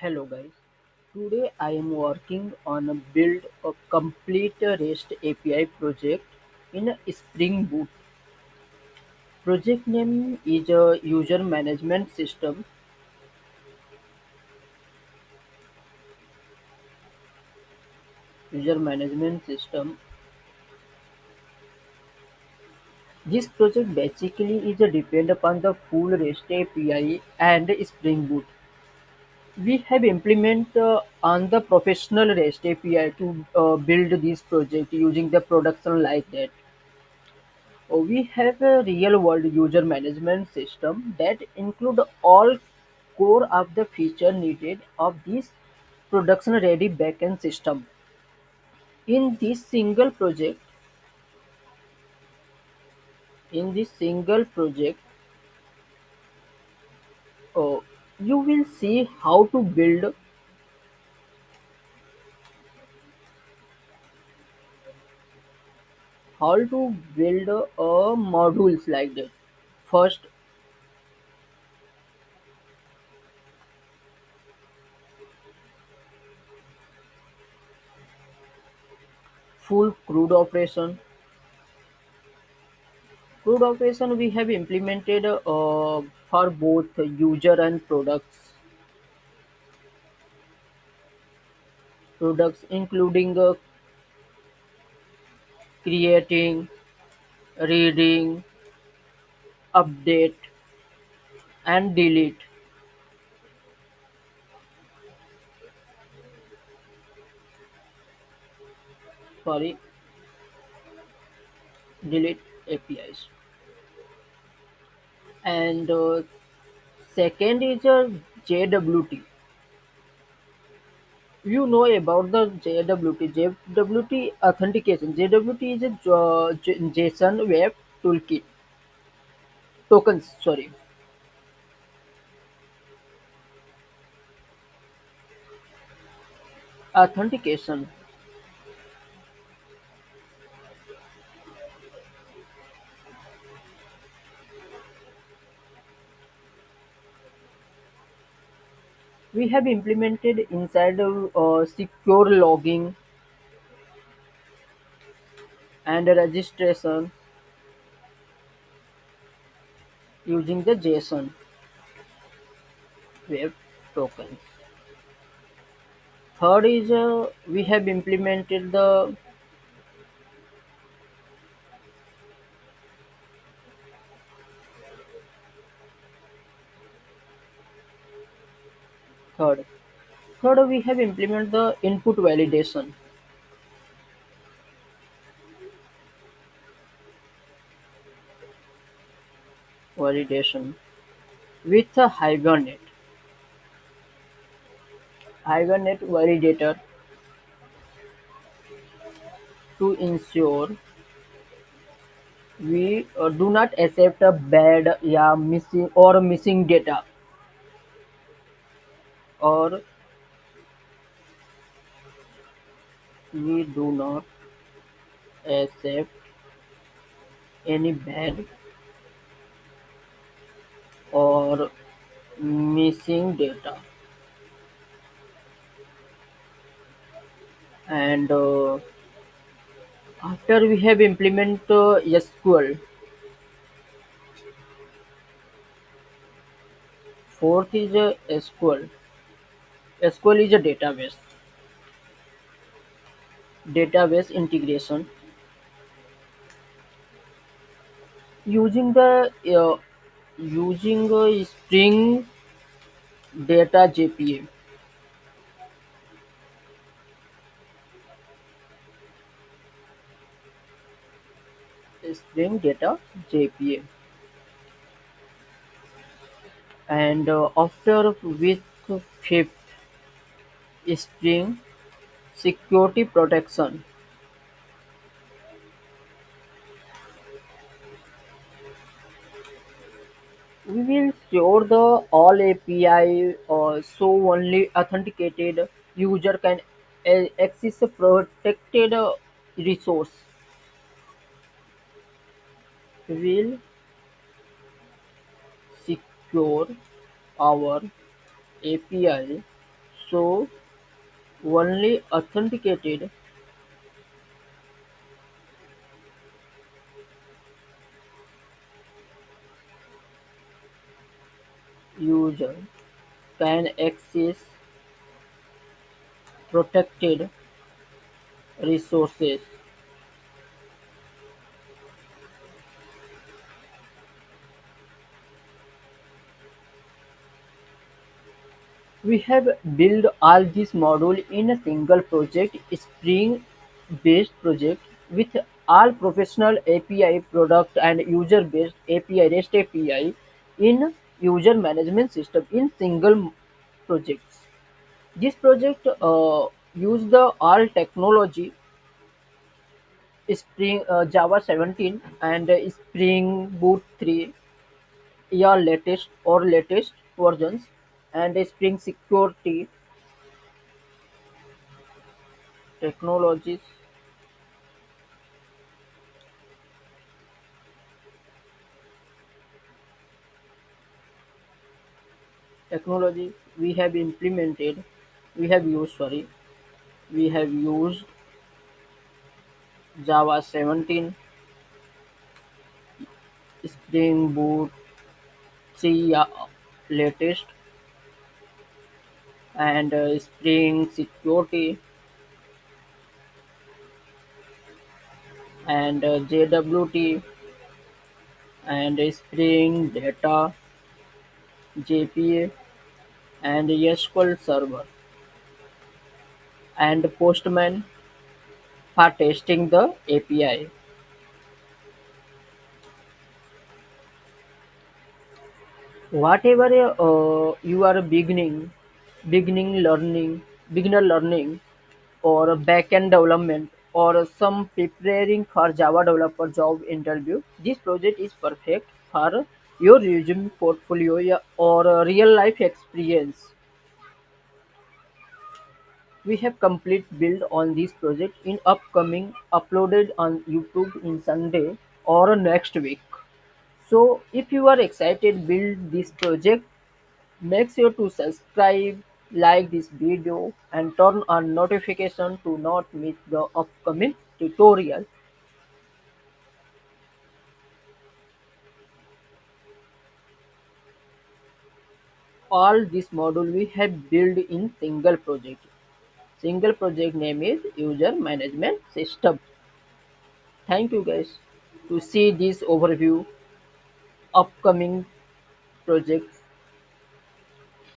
Hello guys, today I am working on a build a complete REST API project in a Spring Boot. Project name is a user management system. This project basically is a depend upon the full REST API and Spring Boot. We have implement on the professional REST API to build this project using the production like that. We have a real-world user management system that include all core of the feature needed of this production-ready backend system. In this single project, in this single project, uh, you will see how to build modules like that. First, full CRUD operation. CRUD operation we have implemented for both user and products including creating, reading, update, and delete. Sorry, delete APIs. And second is JWT. You know about the JWT. JWT authentication. JWT is a JSON Web Toolkit tokens. Sorry, authentication. We have implemented inside secure logging and registration using the JSON Web Tokens. Third is we have implemented the third. Third, we have implemented the input validation with a Hibernate validator to ensure we do not accept a bad, yeah, missing data, or we do not accept any bad or missing data. And after we have implemented SQL. Fourth is SQL. SQL is a database integration using the using Spring Data JPA. Spring Data JPA. And after with fifth Spring Security Protection. We will store the all API so only authenticated user can access a protected resource. We will secure our API So only authenticated user can access protected resources. We have built all these modules in a single project, Spring-based project with all professional API product and user-based API REST API in user management system in single projects. This project use the all technology Spring Java 17 and Spring Boot 3, yeah, latest versions, and Spring Security technologies. Technologies we have implemented, we have used Java 17, Spring Boot 3, latest, and Spring Security, and JWT, and Spring Data, JPA, and SQL Server, and Postman for testing the API. Whatever you are beginner learning, or back-end development, or some preparing for Java developer job interview, this project is perfect for your resume portfolio, or real life experience. We have complete build on this project in upcoming uploaded on YouTube in Sunday or next week. So if you are excited build this project, make sure to subscribe, like this video, and turn on notification to not miss the upcoming tutorial. All this module we have built in single project. Single project name is User Management System. Thank you guys to see this overview upcoming projects